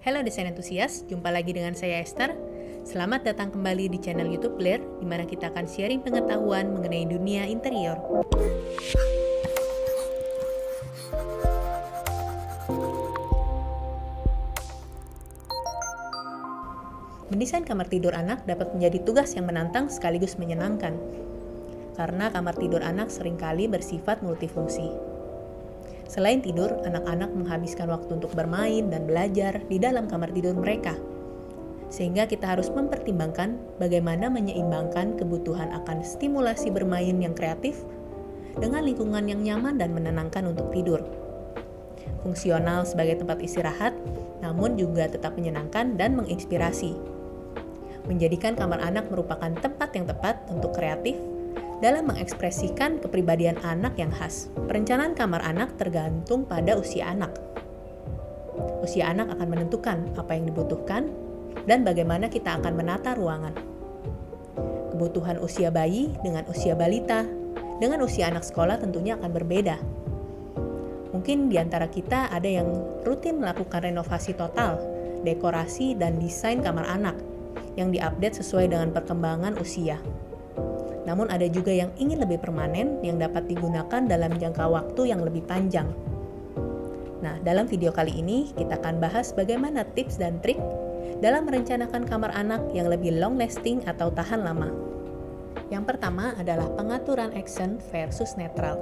Halo desain entusias, jumpa lagi dengan saya Esther. Selamat datang kembali di channel YouTube Blair, di mana kita akan sharing pengetahuan mengenai dunia interior. Mendesain kamar tidur anak dapat menjadi tugas yang menantang sekaligus menyenangkan, karena kamar tidur anak seringkali bersifat multifungsi. Selain tidur, anak-anak menghabiskan waktu untuk bermain dan belajar di dalam kamar tidur mereka. Sehingga kita harus mempertimbangkan bagaimana menyeimbangkan kebutuhan akan stimulasi bermain yang kreatif dengan lingkungan yang nyaman dan menenangkan untuk tidur. Fungsional sebagai tempat istirahat, namun juga tetap menyenangkan dan menginspirasi. Menjadikan kamar anak merupakan tempat yang tepat untuk kreatif dalam mengekspresikan kepribadian anak yang khas. Perencanaan kamar anak tergantung pada usia anak. Usia anak akan menentukan apa yang dibutuhkan dan bagaimana kita akan menata ruangan. Kebutuhan usia bayi dengan usia balita, dengan usia anak sekolah tentunya akan berbeda. Mungkin di antara kita ada yang rutin melakukan renovasi total, dekorasi, dan desain kamar anak yang diupdate sesuai dengan perkembangan usia. Namun ada juga yang ingin lebih permanen yang dapat digunakan dalam jangka waktu yang lebih panjang. Nah, dalam video kali ini kita akan bahas bagaimana tips dan trik dalam merencanakan kamar anak yang lebih long lasting atau tahan lama. Yang pertama adalah pengaturan action versus netral.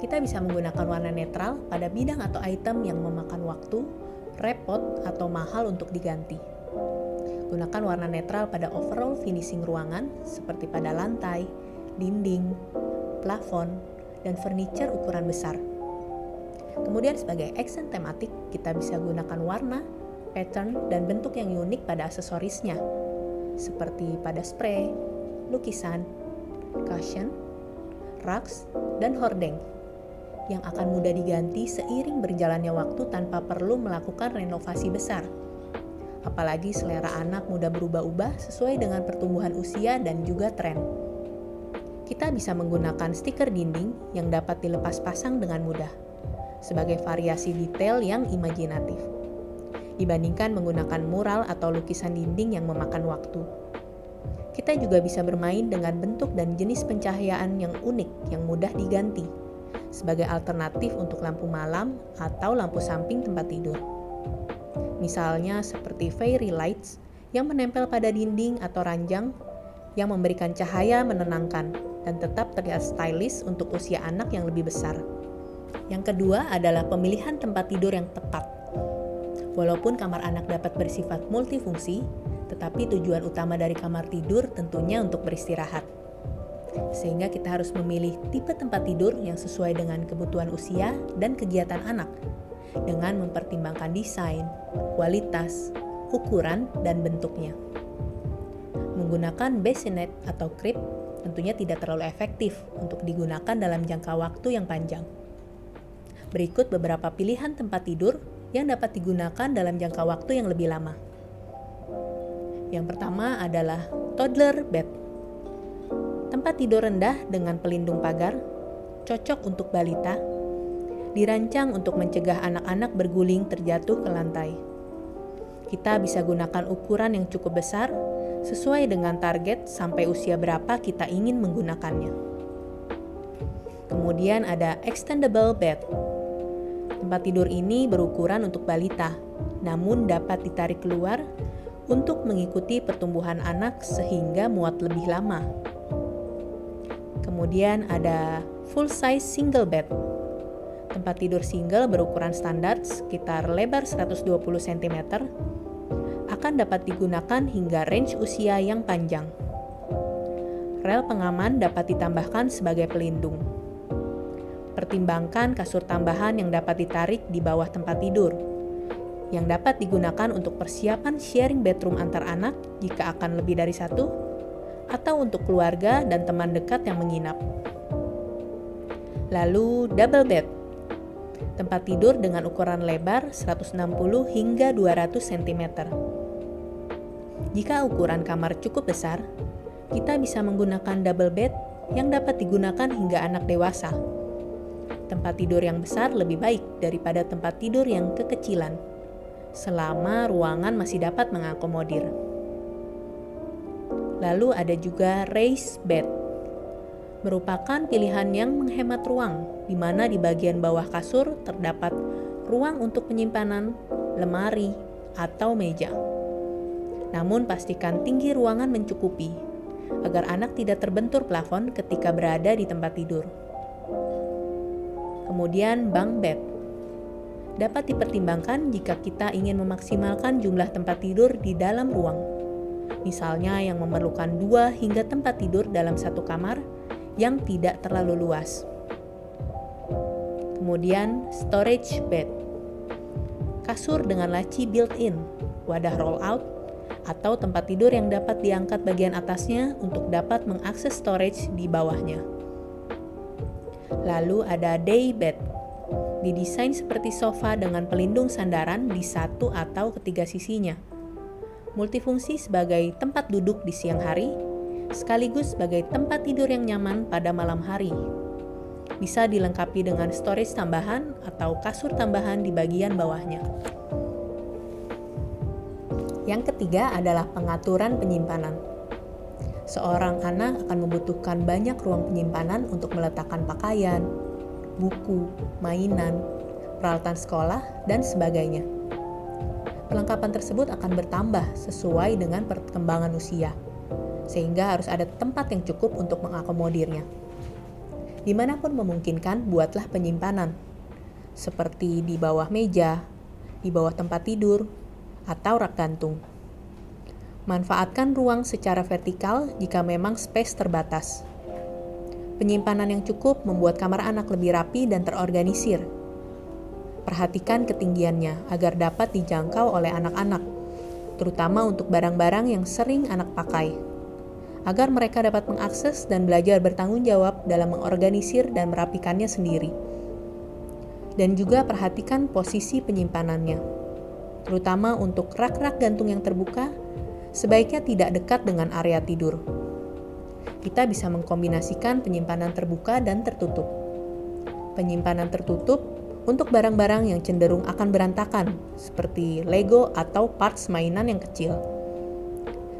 Kita bisa menggunakan warna netral pada bidang atau item yang memakan waktu, repot, atau mahal untuk diganti. Gunakan warna netral pada overall finishing ruangan seperti pada lantai, dinding, plafon, dan furniture ukuran besar. Kemudian sebagai accent tematik, kita bisa gunakan warna, pattern, dan bentuk yang unik pada aksesorisnya, seperti pada spray, lukisan, cushion, rugs, dan hordeng, yang akan mudah diganti seiring berjalannya waktu tanpa perlu melakukan renovasi besar. Apalagi selera anak mudah berubah-ubah sesuai dengan pertumbuhan usia dan juga tren. Kita bisa menggunakan stiker dinding yang dapat dilepas pasang dengan mudah, sebagai variasi detail yang imajinatif, dibandingkan menggunakan mural atau lukisan dinding yang memakan waktu. Kita juga bisa bermain dengan bentuk dan jenis pencahayaan yang unik yang mudah diganti, sebagai alternatif untuk lampu malam atau lampu samping tempat tidur. Misalnya seperti fairy lights yang menempel pada dinding atau ranjang yang memberikan cahaya menenangkan dan tetap terlihat stylish untuk usia anak yang lebih besar. Yang kedua adalah pemilihan tempat tidur yang tepat. Walaupun kamar anak dapat bersifat multifungsi, tetapi tujuan utama dari kamar tidur tentunya untuk beristirahat. Sehingga kita harus memilih tipe tempat tidur yang sesuai dengan kebutuhan usia dan kegiatan anak, dengan mempertimbangkan desain, kualitas, ukuran, dan bentuknya. Menggunakan bassinet atau crib tentunya tidak terlalu efektif untuk digunakan dalam jangka waktu yang panjang. Berikut beberapa pilihan tempat tidur yang dapat digunakan dalam jangka waktu yang lebih lama. Yang pertama adalah toddler bed. Tempat tidur rendah dengan pelindung pagar, cocok untuk balita, dirancang untuk mencegah anak-anak berguling terjatuh ke lantai. Kita bisa gunakan ukuran yang cukup besar sesuai dengan target sampai usia berapa kita ingin menggunakannya. Kemudian ada extendable bed. Tempat tidur ini berukuran untuk balita, namun dapat ditarik keluar untuk mengikuti pertumbuhan anak sehingga muat lebih lama. Kemudian ada full size single bed. Tempat tidur single berukuran standar sekitar lebar 120 cm akan dapat digunakan hingga range usia yang panjang. Rel pengaman dapat ditambahkan sebagai pelindung. Pertimbangkan kasur tambahan yang dapat ditarik di bawah tempat tidur, yang dapat digunakan untuk persiapan sharing bedroom antar anak jika akan lebih dari satu, atau untuk keluarga dan teman dekat yang menginap. Lalu double bed. Tempat tidur dengan ukuran lebar 160 hingga 200 cm. Jika ukuran kamar cukup besar, kita bisa menggunakan double bed yang dapat digunakan hingga anak dewasa. Tempat tidur yang besar lebih baik daripada tempat tidur yang kekecilan, selama ruangan masih dapat mengakomodir. Lalu ada juga raised bed, merupakan pilihan yang menghemat ruang, di mana di bagian bawah kasur terdapat ruang untuk penyimpanan, lemari, atau meja. Namun pastikan tinggi ruangan mencukupi, agar anak tidak terbentur plafon ketika berada di tempat tidur. Kemudian bunk bed dapat dipertimbangkan jika kita ingin memaksimalkan jumlah tempat tidur di dalam ruang. Misalnya yang memerlukan 2 hingga tempat tidur dalam satu kamar yang tidak terlalu luas. Kemudian storage bed, kasur dengan laci built-in, wadah roll out, atau tempat tidur yang dapat diangkat bagian atasnya untuk dapat mengakses storage di bawahnya. Lalu ada day bed, didesain seperti sofa dengan pelindung sandaran di satu atau ketiga sisinya. Multifungsi sebagai tempat duduk di siang hari, sekaligus sebagai tempat tidur yang nyaman pada malam hari. Bisa dilengkapi dengan storage tambahan atau kasur tambahan di bagian bawahnya. Yang ketiga adalah pengaturan penyimpanan. Seorang anak akan membutuhkan banyak ruang penyimpanan untuk meletakkan pakaian, buku, mainan, peralatan sekolah, dan sebagainya. Perlengkapan tersebut akan bertambah sesuai dengan perkembangan usia, sehingga harus ada tempat yang cukup untuk mengakomodirnya. Dimanapun memungkinkan, buatlah penyimpanan, seperti di bawah meja, di bawah tempat tidur, atau rak gantung. Manfaatkan ruang secara vertikal jika memang space terbatas. Penyimpanan yang cukup membuat kamar anak lebih rapi dan terorganisir. Perhatikan ketinggiannya agar dapat dijangkau oleh anak-anak, terutama untuk barang-barang yang sering anak pakai, agar mereka dapat mengakses dan belajar bertanggung jawab dalam mengorganisir dan merapikannya sendiri. Dan juga perhatikan posisi penyimpanannya, terutama untuk rak-rak gantung yang terbuka, sebaiknya tidak dekat dengan area tidur. Kita bisa mengkombinasikan penyimpanan terbuka dan tertutup. Penyimpanan tertutup untuk barang-barang yang cenderung akan berantakan, seperti Lego atau parts mainan yang kecil.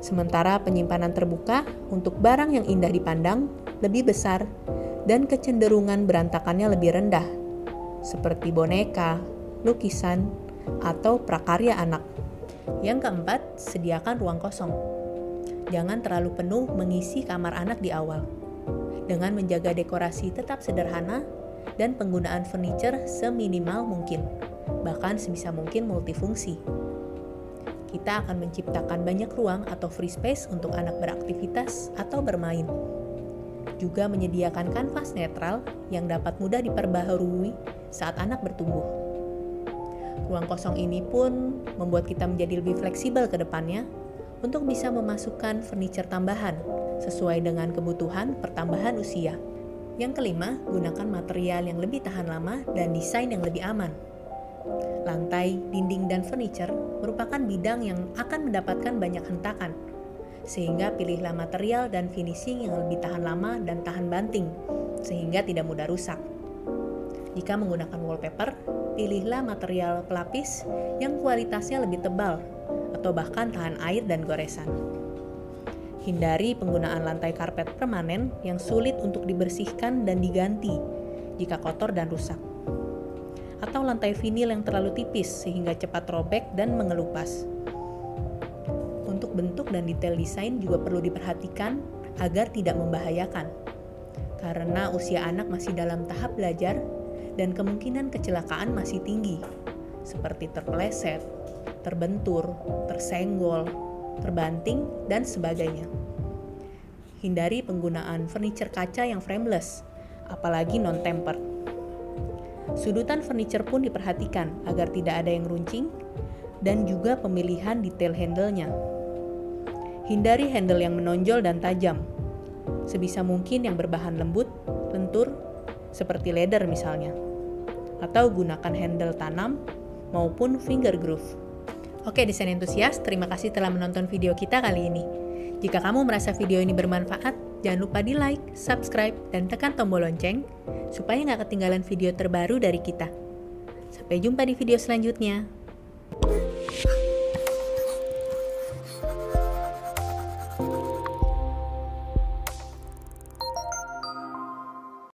Sementara penyimpanan terbuka untuk barang yang indah dipandang, lebih besar, dan kecenderungan berantakannya lebih rendah, seperti boneka, lukisan, atau prakarya anak. Yang keempat, sediakan ruang kosong. Jangan terlalu penuh mengisi kamar anak di awal. Dengan menjaga dekorasi tetap sederhana dan penggunaan furniture seminimal mungkin, bahkan sebisa mungkin multifungsi. Kita akan menciptakan banyak ruang atau free space untuk anak beraktivitas atau bermain. Juga menyediakan kanvas netral yang dapat mudah diperbaharui saat anak bertumbuh. Ruang kosong ini pun membuat kita menjadi lebih fleksibel ke depannya untuk bisa memasukkan furniture tambahan sesuai dengan kebutuhan pertambahan usia. Yang kelima, gunakan material yang lebih tahan lama dan desain yang lebih aman. Lantai, dinding, dan furniture merupakan bidang yang akan mendapatkan banyak hentakan, sehingga pilihlah material dan finishing yang lebih tahan lama dan tahan banting, sehingga tidak mudah rusak. Jika menggunakan wallpaper, pilihlah material pelapis yang kualitasnya lebih tebal atau bahkan tahan air dan goresan. Hindari penggunaan lantai karpet permanen yang sulit untuk dibersihkan dan diganti jika kotor dan rusak. Atau lantai vinil yang terlalu tipis sehingga cepat robek dan mengelupas. Untuk bentuk dan detail desain juga perlu diperhatikan agar tidak membahayakan. Karena usia anak masih dalam tahap belajar dan kemungkinan kecelakaan masih tinggi, seperti terpeleset, terbentur, tersenggol, terbanting, dan sebagainya. Hindari penggunaan furniture kaca yang frameless, apalagi non-tempered. Sudutan furniture pun diperhatikan agar tidak ada yang runcing, dan juga pemilihan detail handle-nya. Hindari handle yang menonjol dan tajam, sebisa mungkin yang berbahan lembut, lentur, seperti leather misalnya. Atau gunakan handle tanam maupun finger groove. Oke desain entusias, terima kasih telah menonton video kita kali ini. Jika kamu merasa video ini bermanfaat, jangan lupa di like, subscribe, dan tekan tombol lonceng supaya nggak ketinggalan video terbaru dari kita. Sampai jumpa di video selanjutnya.